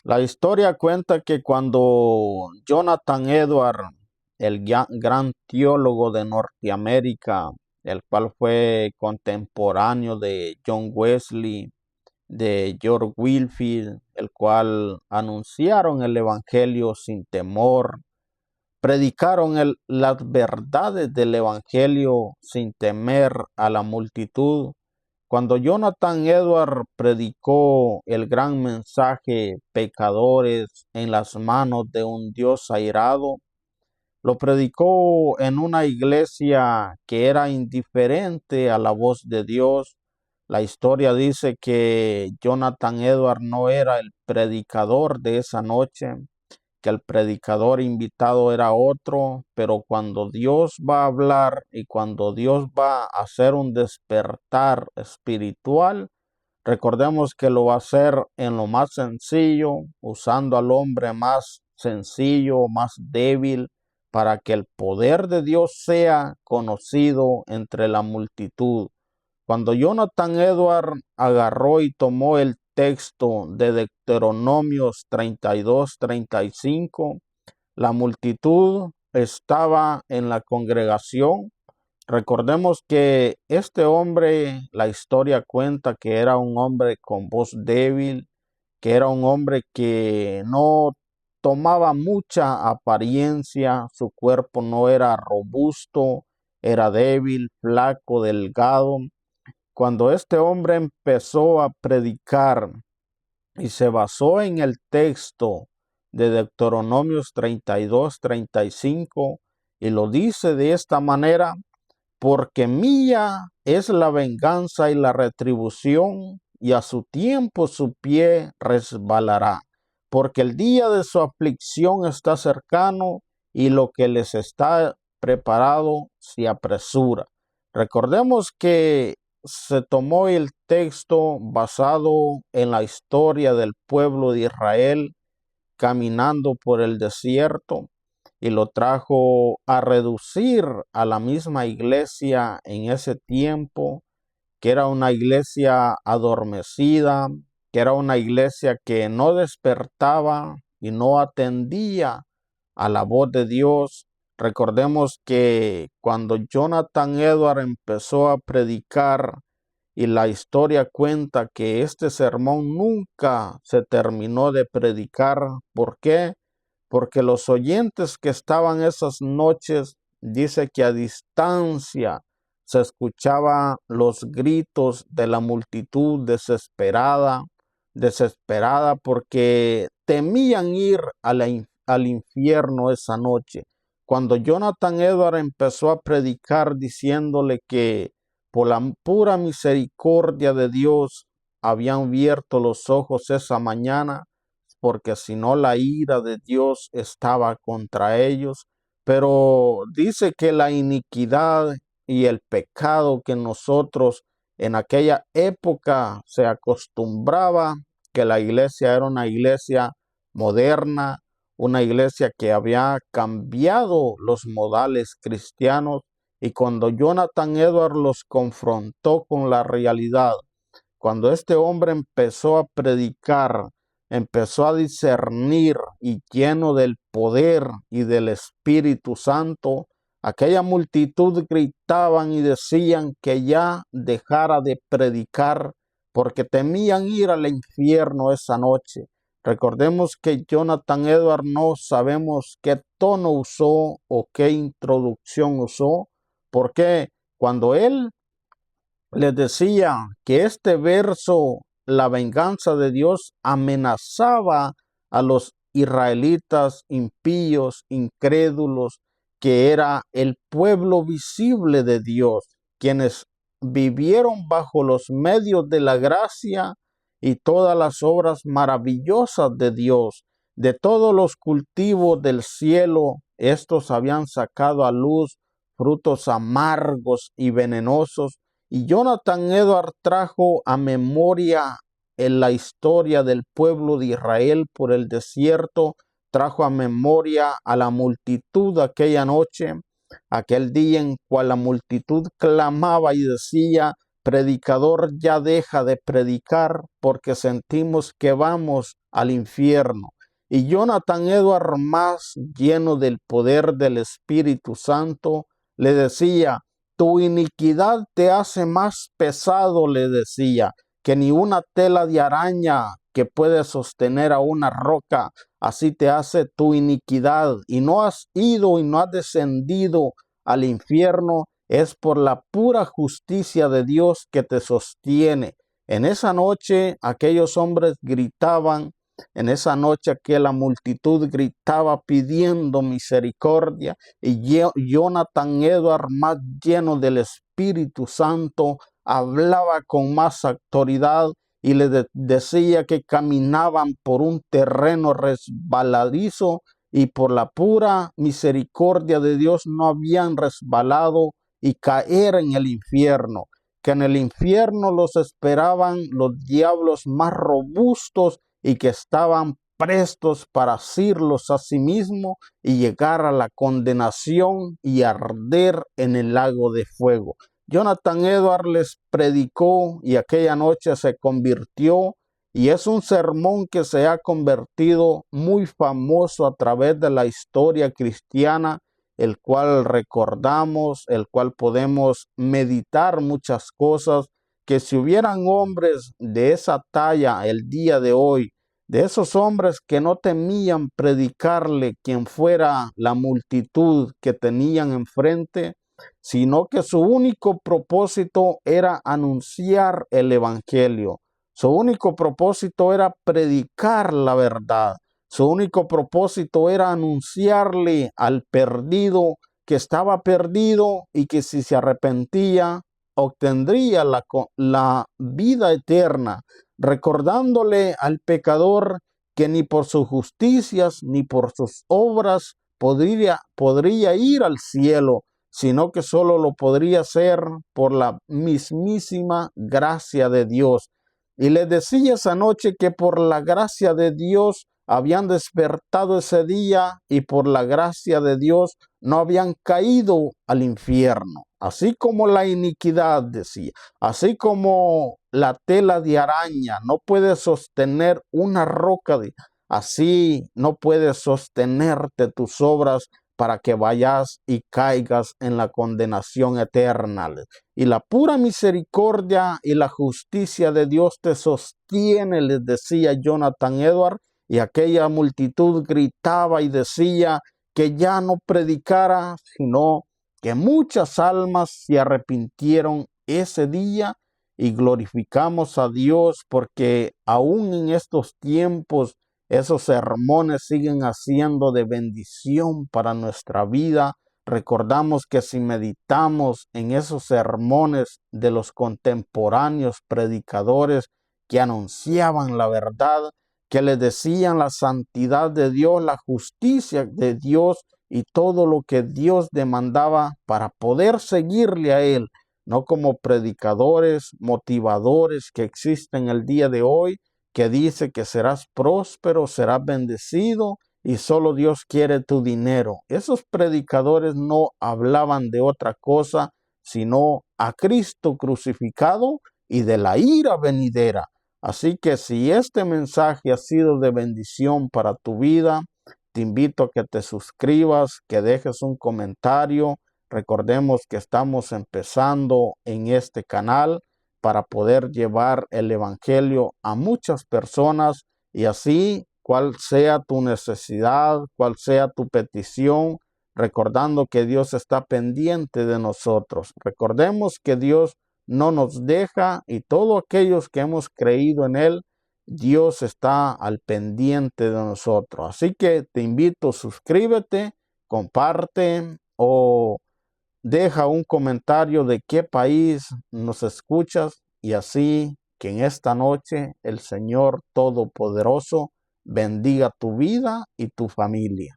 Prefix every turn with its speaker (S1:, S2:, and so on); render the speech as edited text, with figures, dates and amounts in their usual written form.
S1: La historia cuenta que cuando Jonathan Edward, el gran teólogo de Norteamérica, el cual fue contemporáneo de John Wesley, de George Whitefield, el cual anunciaron el Evangelio sin temor, predicaron las verdades del Evangelio sin temer a la multitud. Cuando Jonathan Edward predicó el gran mensaje, pecadores en las manos de un Dios airado, lo predicó en una iglesia que era indiferente a la voz de Dios. La historia dice que Jonathan Edward no era el predicador de esa noche, que el predicador invitado era otro, pero cuando Dios va a hablar y cuando Dios va a hacer un despertar espiritual, recordemos que lo va a hacer en lo más sencillo, usando al hombre más sencillo, más débil, para que el poder de Dios sea conocido entre la multitud. Cuando Jonathan Edward agarró y tomó el texto de Deuteronomios 32-35, la multitud estaba en la congregación. Recordemos que este hombre, la historia cuenta que era un hombre con voz débil, que era un hombre que no tomaba mucha apariencia, su cuerpo no era robusto, era débil, flaco, delgado. Cuando este hombre empezó a predicar y se basó en el texto de Deuteronomios 32-35 y lo dice de esta manera: porque mía es la venganza y la retribución, y a su tiempo su pie resbalará, porque el día de su aflicción está cercano, y lo que les está preparado se apresura. Recordemos que se tomó el texto basado en la historia del pueblo de Israel caminando por el desierto, y lo trajo a reducir a la misma iglesia en ese tiempo, que era una iglesia adormecida, que era una iglesia que no despertaba y no atendía a la voz de Dios. Recordemos que cuando Jonathan Edward empezó a predicar, y la historia cuenta que este sermón nunca se terminó de predicar. ¿Por qué? Porque los oyentes que estaban esas noches, dice que a distancia se escuchaba los gritos de la multitud desesperada, desesperada porque temían ir al infierno esa noche. Cuando Jonathan Edward empezó a predicar diciéndole que por la pura misericordia de Dios habían abierto los ojos esa mañana, porque si no la ira de Dios estaba contra ellos. Pero dice que la iniquidad y el pecado que nosotros en aquella época se acostumbraba, que la iglesia era una iglesia moderna, una iglesia que había cambiado los modales cristianos, y cuando Jonathan Edwards los confrontó con la realidad, cuando este hombre empezó a predicar, empezó a discernir y lleno del poder y del Espíritu Santo, aquella multitud gritaban y decían que ya dejara de predicar porque temían ir al infierno esa noche. Recordemos que Jonathan Edwards no sabemos qué tono usó o qué introducción usó, porque cuando él les decía que este verso, la venganza de Dios, amenazaba a los israelitas impíos, incrédulos, que era el pueblo visible de Dios, quienes vivieron bajo los medios de la gracia y todas las obras maravillosas de Dios. De todos los cultivos del cielo, estos habían sacado a luz frutos amargos y venenosos, y Jonathan Edward trajo a memoria en la historia del pueblo de Israel por el desierto, trajo a memoria a la multitud aquella noche, aquel día en cual la multitud clamaba y decía: predicador ya deja de predicar porque sentimos que vamos al infierno. Y Jonathan Edwards, más lleno del poder del Espíritu Santo, le decía: tu iniquidad te hace más pesado, le decía, que ni una tela de araña que puede sostener a una roca. Así te hace tu iniquidad, y no has ido y no has descendido al infierno. Es por la pura justicia de Dios que te sostiene. En esa noche aquellos hombres gritaban, en esa noche aquella multitud gritaba pidiendo misericordia, y Jonathan Edwards, más lleno del Espíritu Santo, hablaba con más autoridad y le decía que caminaban por un terreno resbaladizo, y por la pura misericordia de Dios no habían resbalado y caer en el infierno, que en el infierno los esperaban los diablos más robustos y que estaban prestos para asirlos a sí mismo y llegar a la condenación y arder en el lago de fuego. Jonathan Edwards les predicó y aquella noche se convirtió, y es un sermón que se ha convertido muy famoso a través de la historia cristiana, el cual recordamos, el cual podemos meditar muchas cosas, que si hubieran hombres de esa talla el día de hoy, de esos hombres que no temían predicarle quien fuera la multitud que tenían enfrente, sino que su único propósito era anunciar el evangelio. Su único propósito era predicar la verdad. Su único propósito era anunciarle al perdido que estaba perdido y que si se arrepentía obtendría la vida eterna, recordándole al pecador que ni por sus justicias ni por sus obras podría ir al cielo, sino que solo lo podría hacer por la mismísima gracia de Dios. Y les decía esa noche que por la gracia de Dios habían despertado ese día, y por la gracia de Dios no habían caído al infierno. Así como la iniquidad, decía, así como la tela de araña no puede sostener una roca, así no puedes sostenerte tus obras para que vayas y caigas en la condenación eterna. Y la pura misericordia y la justicia de Dios te sostiene, les decía Jonathan Edwards, y aquella multitud gritaba y decía que ya no predicara, sino que muchas almas se arrepintieron ese día, y glorificamos a Dios porque aún en estos tiempos esos sermones siguen haciendo de bendición para nuestra vida. Recordamos que si meditamos en esos sermones de los contemporáneos predicadores que anunciaban la verdad, que les decían la santidad de Dios, la justicia de Dios y todo lo que Dios demandaba para poder seguirle a Él, no como predicadores, motivadores que existen el día de hoy, que dice que serás próspero, serás bendecido y solo Dios quiere tu dinero. Esos predicadores no hablaban de otra cosa, sino a Cristo crucificado y de la ira venidera. Así que si este mensaje ha sido de bendición para tu vida, te invito a que te suscribas, que dejes un comentario. Recordemos que estamos empezando en este canal para poder llevar el evangelio a muchas personas, y así, cual sea tu necesidad, cual sea tu petición, recordando que Dios está pendiente de nosotros. Recordemos que Dios no nos deja, y todos aquellos que hemos creído en Él, Dios está al pendiente de nosotros. Así que te invito, suscríbete, comparte o deja un comentario de qué país nos escuchas, y así que en esta noche el Señor Todopoderoso bendiga tu vida y tu familia.